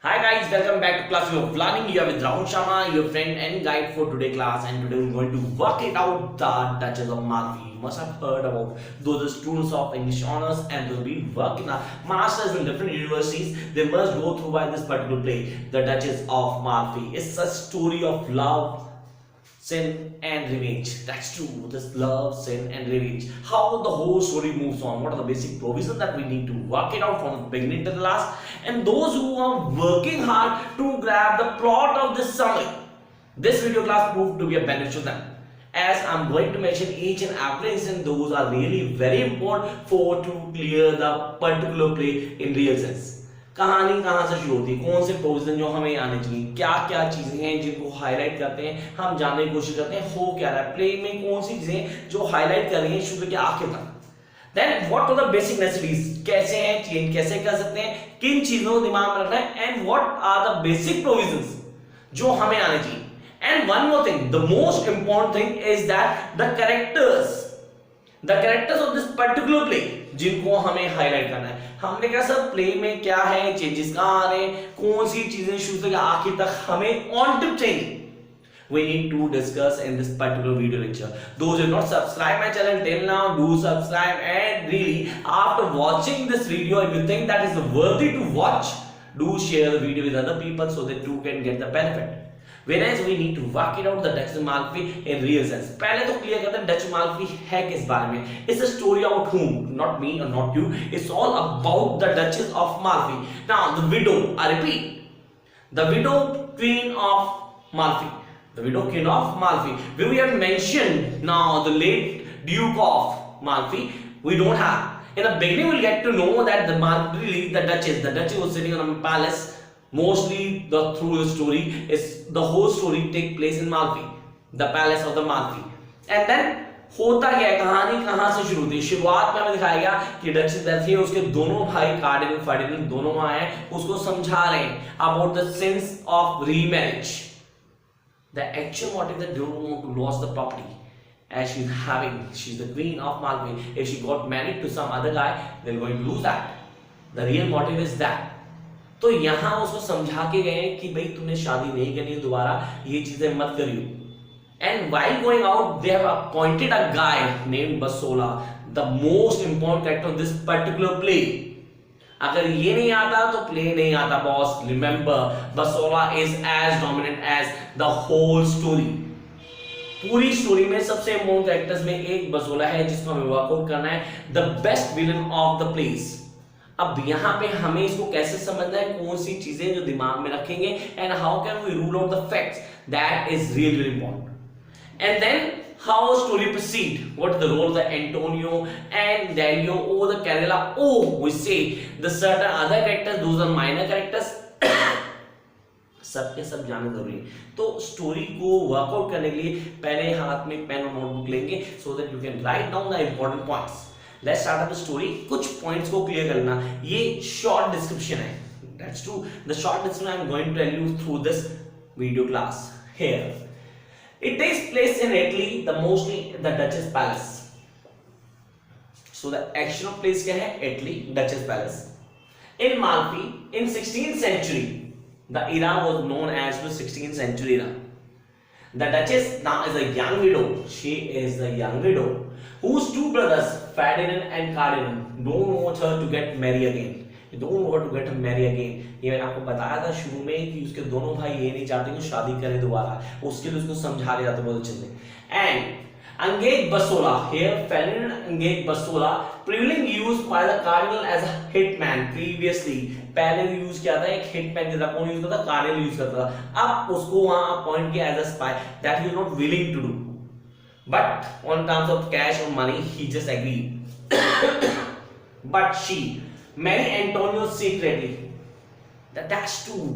Hi guys, welcome back to Class of Learning. You are with Rahul Sharma, your friend and guide for today class, and today we're going to work it out the Duchess of Malfi. You must have heard about those students of English honors and they'll be working on masters in different universities. They must go through by this particular play, the Duchess of Malfi. It's a story of love, sin and revenge. That's true. This love, sin and revenge. How the whole story moves on. What are the basic provisions that we need to work it out from the beginning to the last. And those who are working hard to grab the plot of this summary, this video class proved to be a benefit to them. As I'm going to mention each and every instance, those are really very important for to clear the particular play in real sense. कहानी कहाँ से शुरू होती है, कौन से provision जो हमें आने चाहिए, क्या क्या चीजें हैं जिनको हाईलाइट करते हैं, हम जानने की कोशिश करते हैं हो क्या रहा है प्ले में, कौन सी चीजें जो हाईलाइट कर रही हैं शुरू के आखिर तक. Then what are the basic necessities, कैसे हैं चेंज कैसे कर सकते हैं, किन चीजों को दिमाग में रखना है, and what are the basic provisions जो हमें आने चाहिए. And one more thing, the most important thing is that the characters of this particular play जिनको हमें हाईलाइट करना है. हमने कहा सर प्ले में क्या है, चेंजेस कहां आ रहे हैं, कौन सी चीजें शुरू से आखिर तक हमें ऑन टिप चाहिए. We need to discuss in this particular video lecture. Those who have not subscribed my channel till now, do subscribe, and really after watching this video, if you think that is worthy to watch, do share the video with other people so that you can get the benefit. Whereas we need to work it out the Duchess of Malfi in real sense. पहले तो clear करते हैं Duchess of Malfi है किस बारे में. It's a story about whom, not me or not you. It's all about the Duchess of Malfi. Now the widow, I repeat, the widow queen of Malfi. The widow queen of Malfi. We have mentioned now the late Duke of Malfi. We don't have. In the beginning, we'll get to know that the Duchess was sitting on a palace. Mostly through the story is the whole story take place in Malfi, the palace of the Malfi. And then होता क्या है, कहानी कहां से शुरू होती है. शुरुआत में हमें दिखाया गया कि डचेस बैठी है, उसके दोनों भाई कार्डिनल दोनों आए हैं, उसको समझा रहे हैं about the sins of remarriage. The actual motive that they don't want to lose the property as she's the queen of Malfi. If she got married to some other guy, they're going to lose that. The real motive is that. तो यहां उसको समझा के गए कि भाई तुमने शादी नहीं करनी है दोबारा, ये चीजें मत करियो. And while going out they have appointed a guy named Basola, the most important character of this particular play. अगर ये नहीं आता तो प्ले नहीं आता boss. Remember, Basola is as dominant as the whole story. पूरी स्टोरी में सबसे इम्पोर्टेंट कैरेक्टर्स में एक बसोला है जिसको हमें वर्कआउट करना है, the best villain of the place. अब यहाँ पे हमें इसको कैसे समझना है, कौन सी चीजें जो दिमाग में रखेंगे, and how can we rule out the facts, that is really important. And then how story proceed, what is the role of the Antonio and Dario और the Carella, we say the certain other characters, those are minor characters. सबके सब जाने जरूरी है. तो story को workout करने के लिए पहले हाथ में पेन और नोटबुक लेंगे so that you can write down the important points. Let's start up the story. कुछ पॉइंट्स को क्लियर करना. ये शॉर्ट डिस्क्रिप्शन है. That's true. The short description I am going to tell you through this video class here. It takes place in Italy, the Duchess Palace. So the actual place क्या है? Italy, Duchess Palace. In Malfi, in 16th century, the era was known as the 16th century era. The Duchess now is a young widow. She is the young widow whose two brothers, Ferdinand and Cardinal, don't want her to get married again. They don't want her to get married again. ये मैंने आपको बताया था शुरू में कि उसके दोनों भाई ये नहीं चाहते कि शादी करे दोबारा. उसके लिए उसको समझा रहे जाते बहुत अच्छे से. And engaged Basola here, Ferdinand engaged Basola, prevailing used by the Cardinal as a hitman previously. पहले यूज किया था एक हिटमैन की तरह. कौन यूज करता था? कार्डिनल यूज करता था. अब उसको वहां अपॉइंट किया as a spy. That he is not willing to do, but on terms of cash or money he just agreed. But she married Antonio secretly. That's true.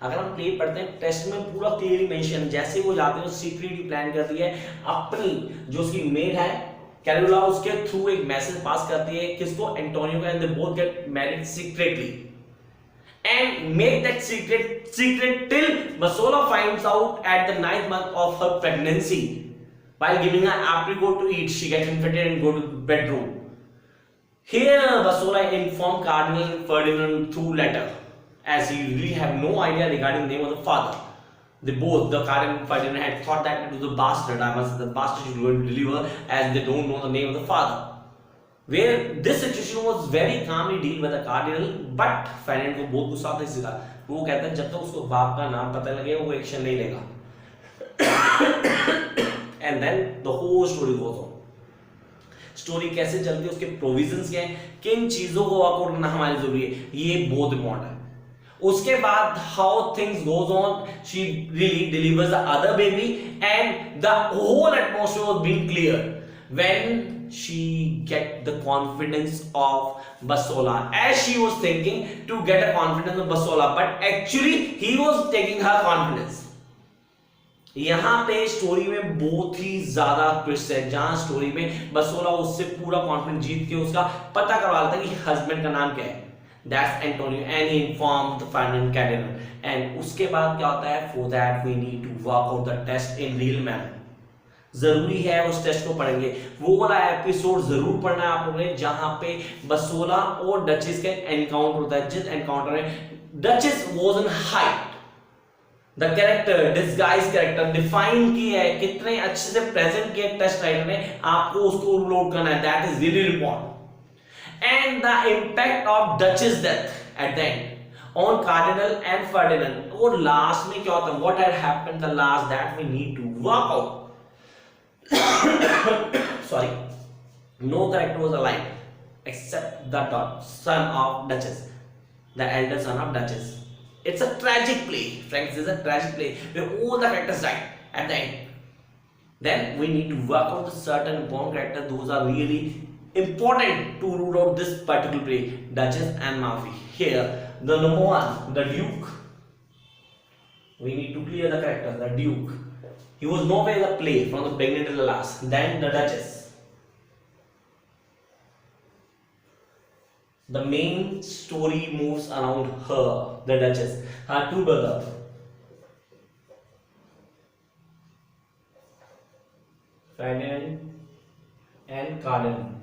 अगर हम प्ले पढ़ते हैं टेस्ट में पूरा क्लियरली मेंशन, जैसे वो जाते हैं सीक्रेटली प्लान करती है अपनी जो उसकी मेड है कैरोला, उसके थ्रू एक मैसेज पास करती है किसको? एंटोनियो को. And they both get married secretly and make that secret till Basola finds out at the 9th month of her pregnancy. While giving her apricot to eat, she gets infected and go to the bedroom. Here, Basola informed Cardinal Ferdinand through letter. as he really have no idea regarding the name of the father. They both, the Karen and Ferdinand, had thought that it was a bastard. The bastard should go and deliver, as they don't know the name of the father. Where this situation was very calmly dealt by the cardinal, but Ferdinand को बहुत गुस्सा आता है इसका. वो कहता है जब तक उसको बाप का नाम पता लगेगा वो एक्शन नहीं लेगा. And then the whole story goes on. Story कैसे चलती है, उसके प्रोविजंस क्या हैं, किन चीजों को वर्कआउट करना हमारी जरूरी है, ये बहुत इंपॉर्टेंट है. उसके बाद how things goes on, she really delivers the other baby and the whole atmosphere was being clear when she get the confidence of Basola, as she was thinking to get a confidence of Basola, but actually he was taking her confidence. यहां पे story में बहुत ही ज्यादा twist है, जहां story में बसोला उससे पूरा कॉन्फिडेंस जीत के उसका पता करवा लेता है कि हस्बैंड का नाम क्या है. That's Antonio, and he informed the Ferdinand cardinal. And उसके बाद क्या होता है, for that we need to work out the test in real manner. जरूरी है उस टेस्ट को पढ़ेंगे. वो वाला एपिसोड जरूर पढ़ना है आप लोगों ने जहां पे बसोला और डचेस का एनकाउंटर होता है. जिस एनकाउंटर में duchess was in height, the character disguise character define किया है, कितने अच्छे से प्रेजेंट किया टेस्ट राइटर ने, आपको उसको रूल आउट करना है. That is really important. And the impact of Duchess' death at the end on Cardinal and Ferdinand. और last में क्या होता है, what had happened the last, that we need to work out. Sorry, no character was alive except the son of Duchess, the elder son of Duchess. It's a tragic play, friends. It's a tragic play where all the characters died at the end. Then we need to work out the certain important characters. Those are really important to rule out this particular play, Duchess and Malfi. Here, the number one, the Duke. We need to clear the character, the Duke. He was nowhere in the play from the beginning to the last. Then the Duchess. The main story moves around her, the Duchess, her two brothers. Ferdinand and Cardinal.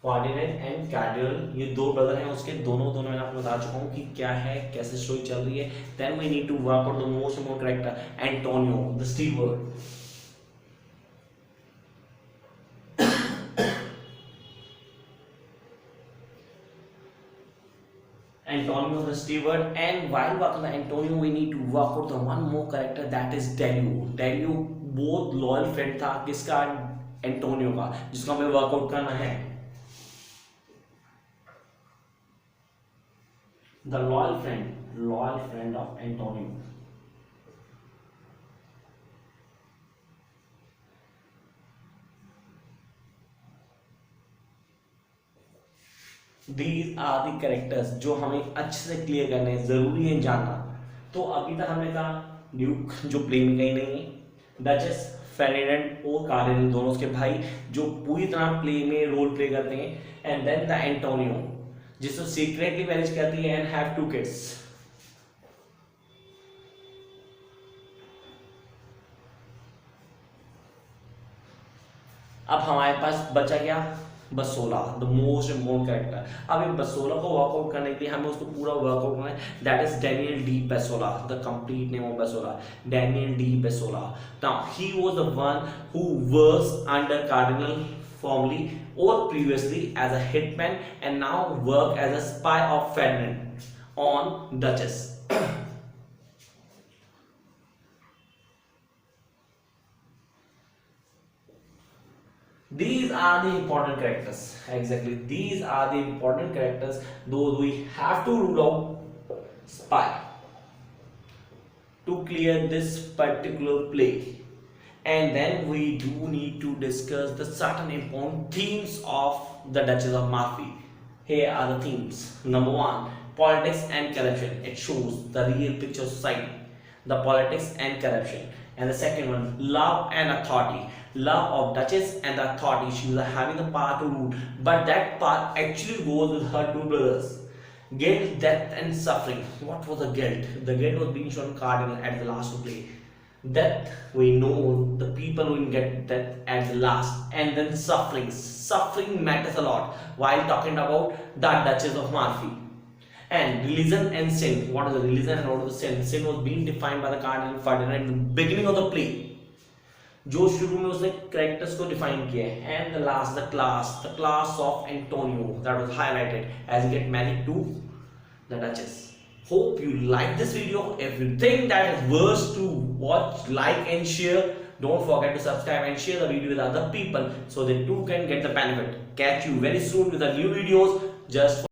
Ferdinand and cardinal, ये दो brother हैं, उसके दोनों मैं आपको बता चुका हूँ कि क्या है, कैसे स्टोरी चल रही है. Then we need to work out the most important character, Antonio the steward. Antonio the steward, and while working on Antonio we need to work out the one more character, that is Delio. Delio बहुत loyal friend था किसका, Antonio का, जिसको हमें workout करना है. The loyal friend of Antonio. These are the characters जो हमें अच्छे से क्लियर करने हैं, जरूरी है जानना. तो अभी तक हमने कहा ड्यूक जो प्ले में कहीं नहीं है, डचेस, फेर्डिनेंड और कार्डिनल दोनों उसके भाई जो पूरी तरह प्ले में रोल प्ले करते हैं, एंड देन द एंटोनियो जिसको सीक्रेटली मैरिज करती है एंड हैव टू किड्स. अब हमारे पास बचा क्या, बसोला, द मोस्ट इम्पोर्टेंट कैरेक्टर. अब ये बसोला को वर्कआउट करने के लिए हमें उसको पूरा वर्कआउट करना है. That is Daniel de Bosola, the complete name of Bosola, Daniel de Bosola. Now he was the one who works under cardinal formerly or previously as a hitman and now work as a spy of Ferdinand on Duchess. These are the important characters. Exactly, these are the important characters. Those we have to rule out spy to clear this particular play. And then we do need to discuss the certain important themes of the Duchess of Malfi. Here are the themes. Number one, politics and corruption. It shows the real picture of society, the politics and corruption. And the second one, love and authority. Love of Duchess and the authority. She was having the power to rule, but that power actually goes with her two brothers. Guilt, death and suffering. What was the guilt? The guilt was being shown Cardinal at the last play. Death, we know the people will get death at the last, and then suffering. Suffering matters a lot while talking about the Duchess of Malfi. And religion and sin. What is the religion and what is the sin? Sin was being defined by the Cardinal Ferdinand in the beginning of the play. जो शुरू में उसने characters को define किया है. And the last, the class of Antonio that was highlighted as he get married to the Duchess. Hope you like this video. If you think that is worth to watch, like and share. Don't forget to subscribe and share the video with other people so they too can get the benefit. Catch you very soon with the new videos. Just